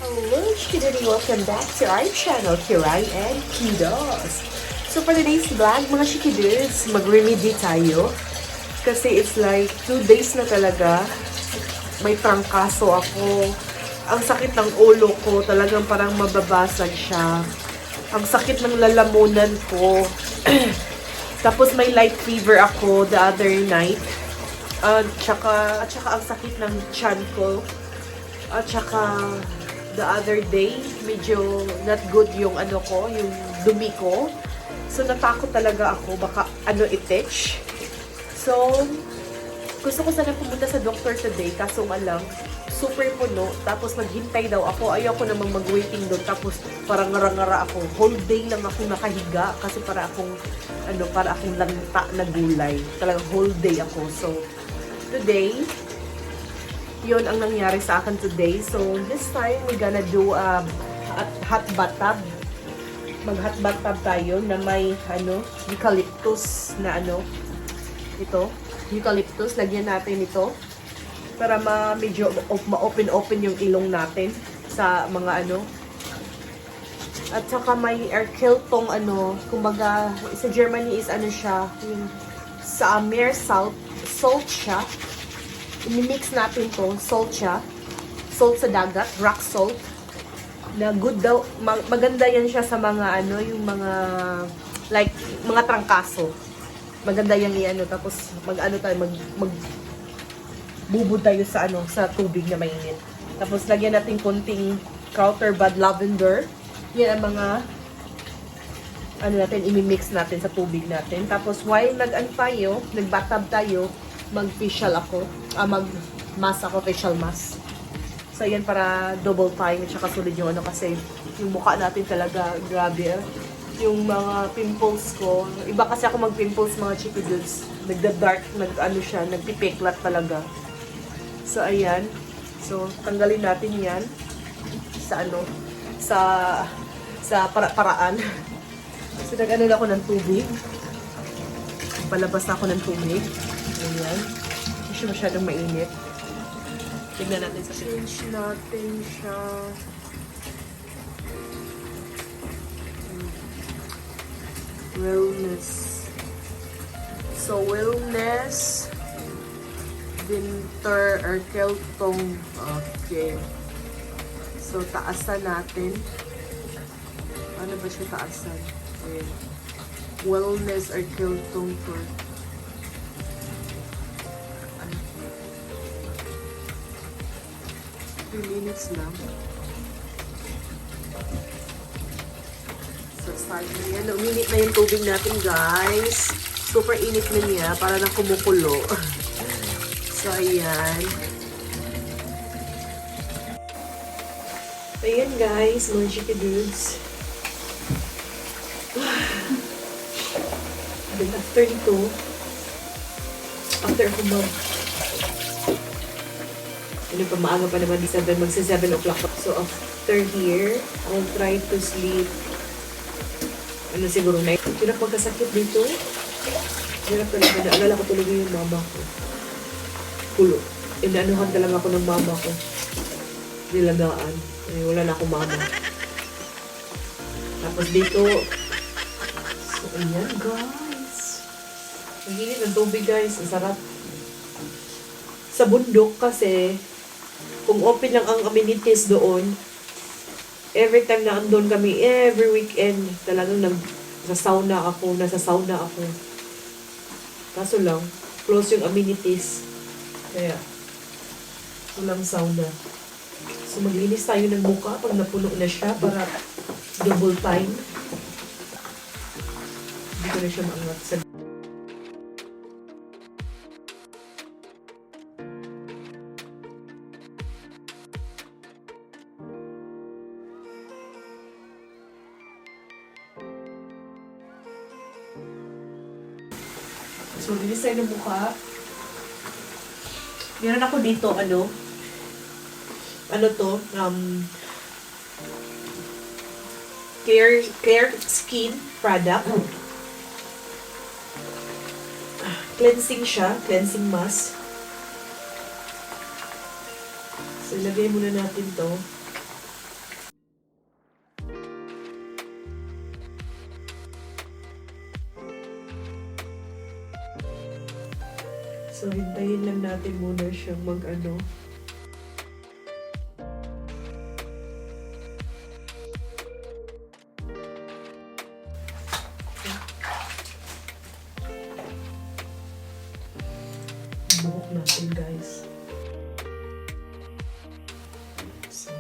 Hello, Chikidudi! Welcome back to our channel, Kiray and Kiddos. So for today's vlog, mga Chikidudes, mag-remedy tayo. Kasi it's like 2 days na talaga. May trangkaso ako. Ang sakit ng ulo ko, talagang parang mababasag siya. Ang sakit ng lalamunan ko. Tapos may light fever ako the other night. At saka ang sakit ng tiyan ko. At saka the other day, medyo not good yung ano ko, yung dumi ko. So, natakot talaga ako, baka ititch. So, gusto ko sana pumunta sa doctor today, kaso nga lang, super puno. Tapos, maghintay daw ako. Ayoko namang mag-waiting doon. Tapos, parang ngara-ngara ako. Whole day lang ako nakahiga kasi para akong lanta na gulay. Talagang whole day ako. So, today, yun ang nangyari sa akin today. So, this time, we're gonna do a hot bathtub. Mag-hot bathtub tayo na may, eucalyptus na ito. Eucalyptus. Lagyan natin ito para medyo ma-open-open yung ilong natin sa mga At saka may erkeltong kumbaga, sa Germany is siya, yung sa mere salt siya. I-mix natin to, salt siya. Salt sa dagat, rock salt. Na good daw, maganda yan siya sa mga yung mga, like, mga trangkaso. Maganda yan tapos magbubud tayo sa tubig na mainit. Tapos lagyan natin konting counter bud lavender. Yan ang mga, natin, i-mix natin sa tubig natin. Tapos while nag-bathtub tayo, mag-facial ako. Mag-mask ako, facial mask. So, yan para double time at saka sulit yung kasi yung mukha natin talaga, grabe. Yung mga pimples ko, iba kasi ako mag-pimples mga Chikidudes. Nagda-dark, siya, nagpipiklat talaga. So, ayan. So, tanggalin natin yan sa paraan. So, nag-ano ako ng tubig. Palabas ako ng tubig. Ayan. Hindi siya masyadong mainit. Tignan natin sa change natin siya. Wellness. So, wellness. Winter or keltong. Okay. So, taasan natin. Ano ba siya taasan? Ayan. Wellness or keltong for 3 minutes lang. So, start na yan. Uminit na yung tubig natin, guys. Super init na niya. Para na kumukulo. So, ayan. Ayan, guys. Mga Chikidudes. Then, after nito, after ako maaga pa naman, magsa 7 o'clock. So, after here, I'll try to sleep. Siguro na. Hirap magkasakit dito. Hirap talaga. Naalala ko talaga yung mama ko. Pulo. Inaanuhan talaga ako ng mama ko. Nilagaan. Wala na akong mama. Tapos dito, so, ayan, guys. Ang init ng tubig, guys. Ang sarap. Sa bundok kasi, kung open lang ang amenities doon, every time na andun kami, every weekend, talagang nasa sauna ako. Kaso lang, close yung amenities. Kaya, walang sauna. So, maglinis tayo ng mukha pag napuno na siya para double time. Hindi ko na siya maangat sa... So, linis tayo ng mukha. Meron ako dito, Clear Skin product. Cleansing siya, cleansing mask. So, ilagay muna natin to. So, hintayin lang natin muna siyang mag-ano. Buhok natin, guys. So,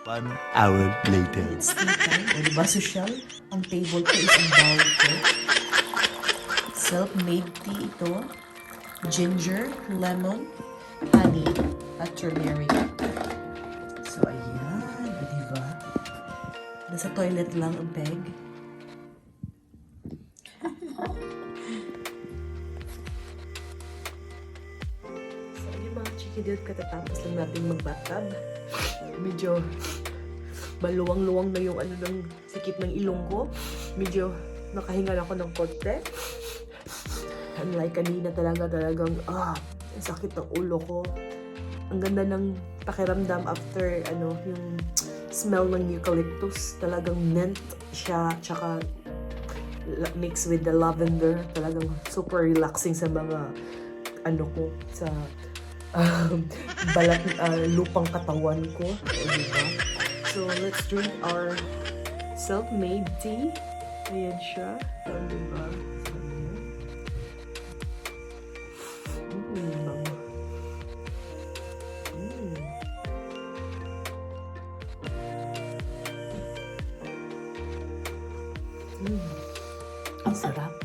One hour later. it's tea time. O, diba, social? Ang table ko is ang bowl ko. Self-made tea ito. Ginger, lemon, honey, at turmeric. So, ayan. O, diba? Nasa toilet lang ang peg. So, ayun mga chikidud, katatapos lang natin mag-bathtub. Medyo maluwang-luwang na yung ng sikip ng ilong ko. Medyo nakahinga na ako ng konti. Unlike kanina talagang ang sakit ng ulo ko. Ang ganda ng pakiramdam after yung smell ng eucalyptus. Talagang mint siya, tsaka mixed with the lavender. Talagang super relaxing sa mga ko sa balat, lupang katawan ko. O, diba? So, let's drink our self-made tea. Ayan siya. O, diba? So, ang sarap.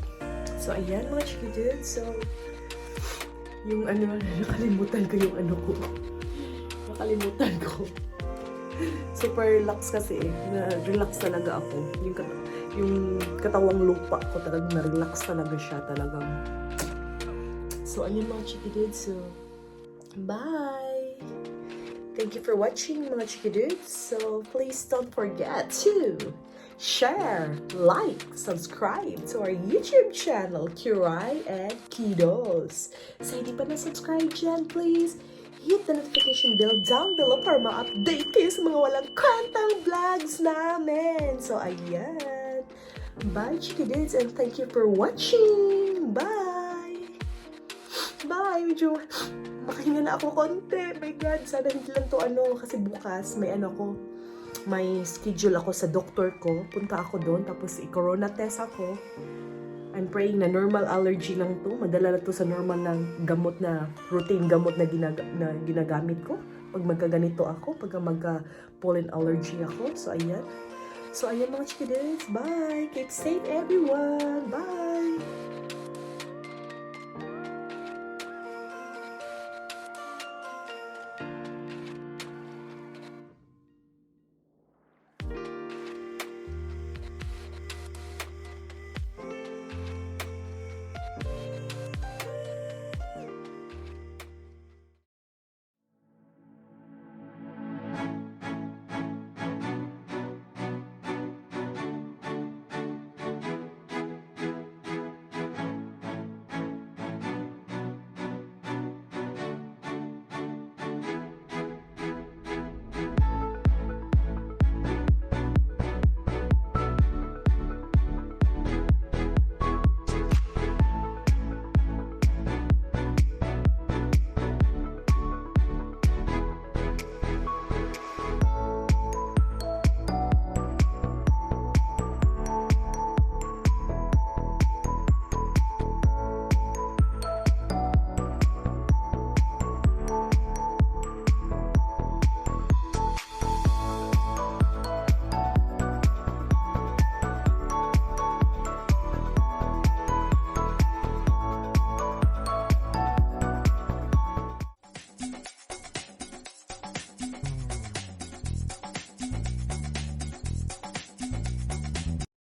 So, ayan mga chikidud. So, yung nakalimutan ko yung ko. Nakalimutan ko. Super relax kasi eh. Na-relax talaga ako. Yung katawang lupa ko talagang na-relax talaga siya talagang. So, ayun mga chikidudes. So, bye! Thank you for watching mga chikidudes. So, please don't forget to share, like, subscribe to our YouTube channel, Kiray and Kiddos. Sa hindi pa na-subscribe dyan, please hit the notification bell down below para ma-update kayo sa mga walang kwentang vlogs namin. So, ayan. Bye, Chikidus, and thank you for watching. Bye! Bye! Medyo makahinga na ako konti. My God, sana hindi lang to kasi bukas may schedule ako sa doktor ko. Punta ako doon, tapos i-corona test ako. I'm praying na normal allergy lang to. Madala na to sa normal na gamot na, routine gamot na, ginagamit ko. Pag magkaganito ako, pag magka-pollen allergy ako. So, ayan. So, ayan mga chikidis. Bye! Keep safe everyone! Bye!